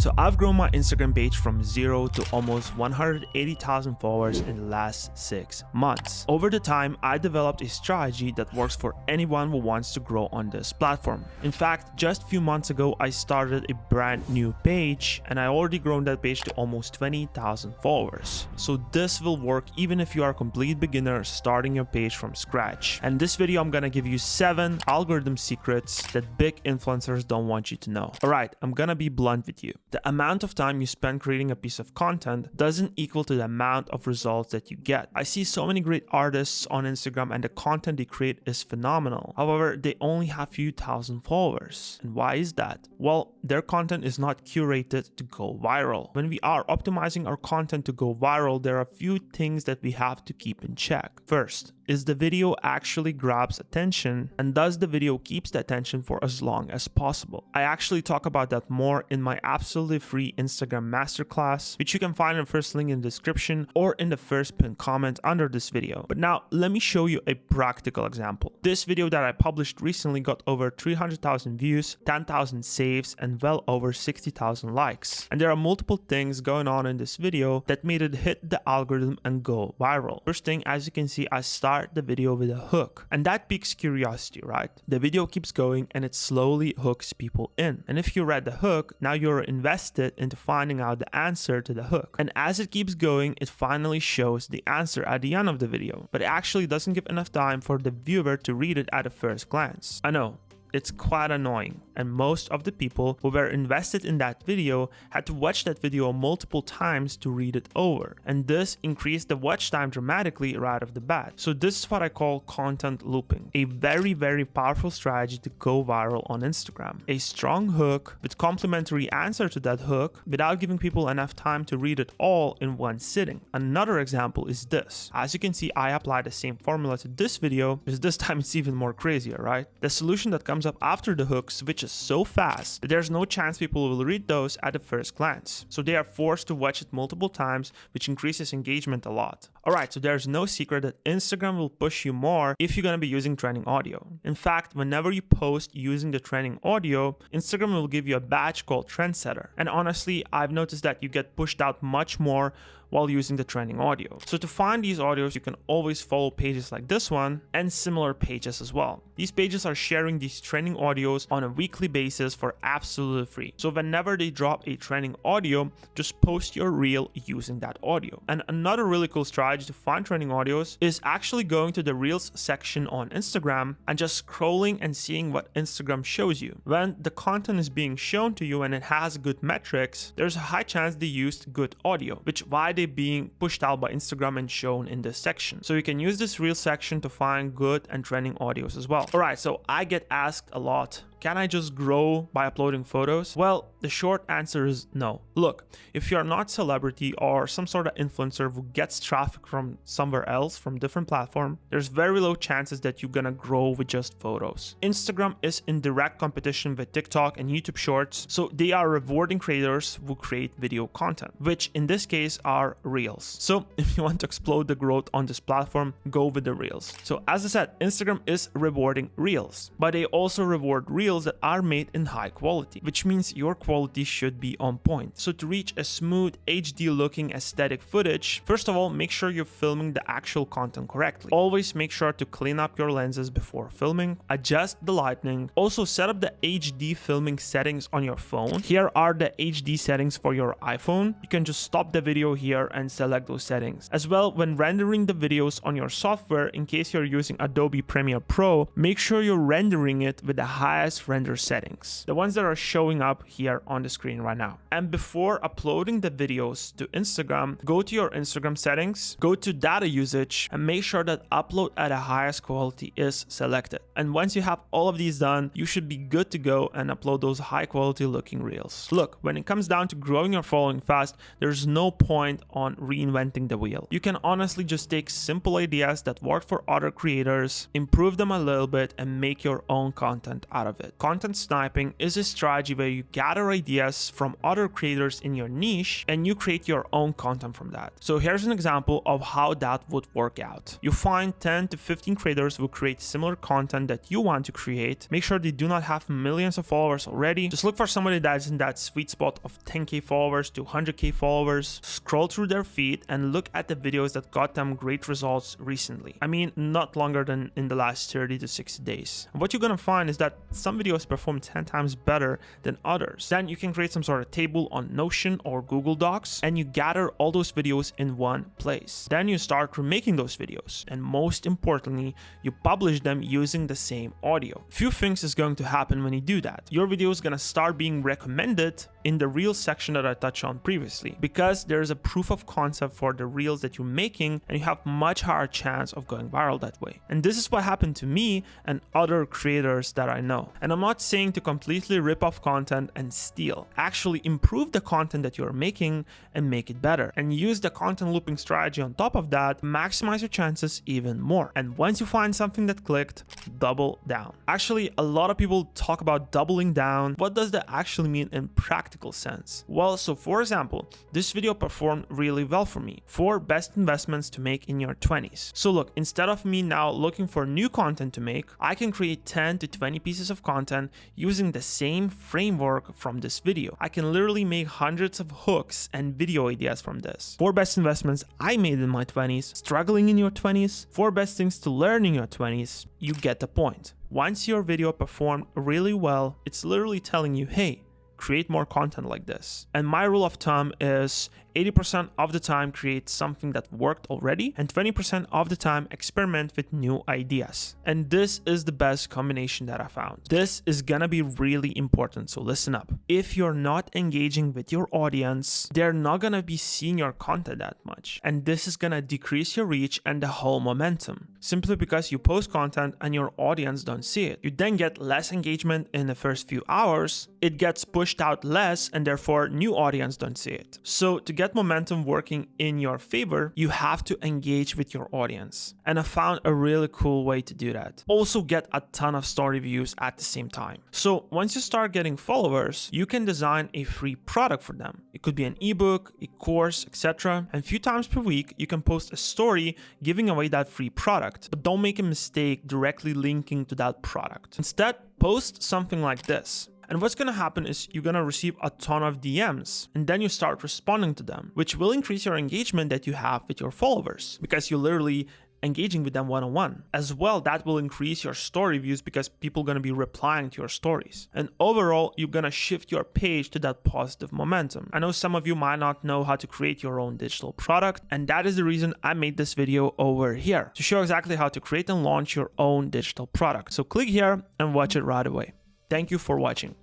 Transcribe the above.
So I've grown my Instagram page from 0 to almost 180,000 followers in the last 6 months. Over the time, I developed a strategy that works for anyone who wants to grow on this platform. In fact, just a few months ago, I started a brand new page and I already grown that page to almost 20,000 followers. So this will work even if you are a complete beginner starting your page from scratch. And in this video, I'm gonna give you 7 algorithm secrets that big influencers don't want you to know. Alright, I'm gonna be blunt with you. The amount of time you spend creating a piece of content doesn't equal to the amount of results that you get. I see so many great artists on Instagram and the content they create is phenomenal. However, they only have few thousand followers. And why is that? Well, their content is not curated to go viral. When we are optimizing our content to go viral, there are a few things that we have to keep in check. First, is the video actually grabs attention, and does the video keeps the attention for as long as possible? I actually talk about that more in my absolutely free Instagram masterclass, which you can find in the first link in the description or in the first pinned comment under this video. But now let me show you a practical example. This video that I published recently got over 300,000 views, 10,000 saves, and well over 60,000 likes. And there are multiple things going on in this video that made it hit the algorithm and go viral. First thing, as you can see, I start the video with a hook, and that piques curiosity, right? The video keeps going and it slowly hooks people in. And if you read the hook, now you're invested into finding out the answer to the hook. And as it keeps going, it finally shows the answer at the end of the video, but it actually doesn't give enough time for the viewer to read it at a first glance. I know, it's quite annoying, and most of the people who were invested in that video had to watch that video multiple times to read it over, and this increased the watch time dramatically right off the bat. So this is what I call content looping, a very powerful strategy to go viral on Instagram. A strong hook with complementary answer to that hook without giving people enough time to read it all in one sitting. Another example is this. As you can see, I applied the same formula to this video, because this time it's even more crazier, right? The solution that comes up after the hook switches so fast that there's no chance people will read those at the first glance. So they are forced to watch it multiple times, which increases engagement a lot. Alright, so there's no secret that Instagram will push you more if you're gonna be using trending audio. In fact, whenever you post using the trending audio, Instagram will give you a badge called Trendsetter. And honestly, I've noticed that you get pushed out much more while using the trending audio. So to find these audios, you can always follow pages like this one and similar pages as well. These pages are sharing these trending audios on a weekly basis for absolutely free. So whenever they drop a trending audio, just post your reel using that audio. And another really cool strategy to find trending audios is actually going to the reels section on Instagram and just scrolling and seeing what Instagram shows you. When the content is being shown to you and it has good metrics, there's a high chance they used good audio, which why they being pushed out by Instagram and shown in this section. So you can use this reel section to find good and trending audios as well. Alright, so I get asked a lot, can I just grow by uploading photos? Well, the short answer is no. Look, if you're not celebrity or some sort of influencer who gets traffic from somewhere else, from different platform, there's very low chances that you're gonna grow with just photos. Instagram is in direct competition with TikTok and YouTube Shorts, so they are rewarding creators who create video content, which in this case are reels. So if you want to explode the growth on this platform, go with the reels. So as I said, Instagram is rewarding reels, but they also reward reels that are made in high quality, which means your quality should be on point. So to reach a smooth HD looking aesthetic footage, first of all, make sure you're filming the actual content correctly. Always make sure to clean up your lenses before filming, adjust the lighting, also set up the HD filming settings on your phone. Here are the HD settings for your iPhone. You can just stop the video here and select those settings. As well, when rendering the videos on your software, in case you're using Adobe Premiere Pro, make sure you're rendering it with the highest render settings, the ones that are showing up here on the screen right now. And before uploading the videos to Instagram, go to your Instagram settings, go to data usage, and make sure that upload at the highest quality is selected. And once you have all of these done, you should be good to go and upload those high quality looking reels. Look, when it comes down to growing your following fast, there's no point on reinventing the wheel. You can honestly just take simple ideas that work for other creators, improve them a little bit, and make your own content out of it. it. Content sniping is a strategy where you gather ideas from other creators in your niche and you create your own content from that. So here's an example of how that would work out. You find 10 to 15 creators who create similar content that you want to create. Make sure they do not have millions of followers already. Just look for somebody that's in that sweet spot of 10k followers to 100k followers. Scroll through their feed and look at the videos that got them great results recently. I mean, not longer than in the last 30 to 60 days. And what you're gonna find is that some videos perform 10 times better than others. Then you can create some sort of table on Notion or Google Docs and you gather all those videos in one place. Then you start remaking those videos, and most importantly, you publish them using the same audio. Few things is going to happen when you do that. Your video is gonna start being recommended in the Reels section that I touched on previously, because there is a proof of concept for the Reels that you're making and you have much higher chance of going viral that way. And this is what happened to me and other creators that I know. And I'm not saying to completely rip off content and steal. Actually improve the content that you're making and make it better, and use the content looping strategy on top of that to maximize your chances even more. And once you find something that clicked, double down. Actually, a lot of people talk about doubling down. What does that actually mean in practical sense? Well, so for example, this video performed really well for me. 4 best investments to make in your 20s. So look, instead of me now looking for new content to make, I can create 10 to 20 pieces of content using the same framework from this video. I can literally make hundreds of hooks and video ideas from this. 4 best investments I made in my 20s, struggling in your 20s, 4 best things to learn in your 20s. You get the point. Once your video performed really well, it's literally telling you, hey, create more content like this. And my rule of thumb is 80% of the time create something that worked already, and 20% of the time experiment with new ideas. And this is the best combination that I found. This is gonna be really important, so listen up. If you're not engaging with your audience, they're not gonna be seeing your content that much. And this is gonna decrease your reach and the whole momentum. Simply because you post content and your audience don't see it. You then get less engagement in the first few hours, it gets pushed out less, and therefore new audience don't see it. So to get momentum working in your favor, you have to engage with your audience. And I found a really cool way to do that. Also get a ton of story views at the same time. So once you start getting followers, you can design a free product for them. It could be an ebook, a course, etc. And a few times per week, you can post a story giving away that free product. But don't make a mistake directly linking to that product. Instead, post something like this. And what's gonna happen is you're gonna receive a ton of DMs, and then you start responding to them, which will increase your engagement that you have with your followers, because you're literally engaging with them one-on-one. As well, that will increase your story views because people are gonna be replying to your stories. And overall, you're gonna shift your page to that positive momentum. I know some of you might not know how to create your own digital product, and that is the reason I made this video over here, to show exactly how to create and launch your own digital product. So click here and watch it right away. Thank you for watching.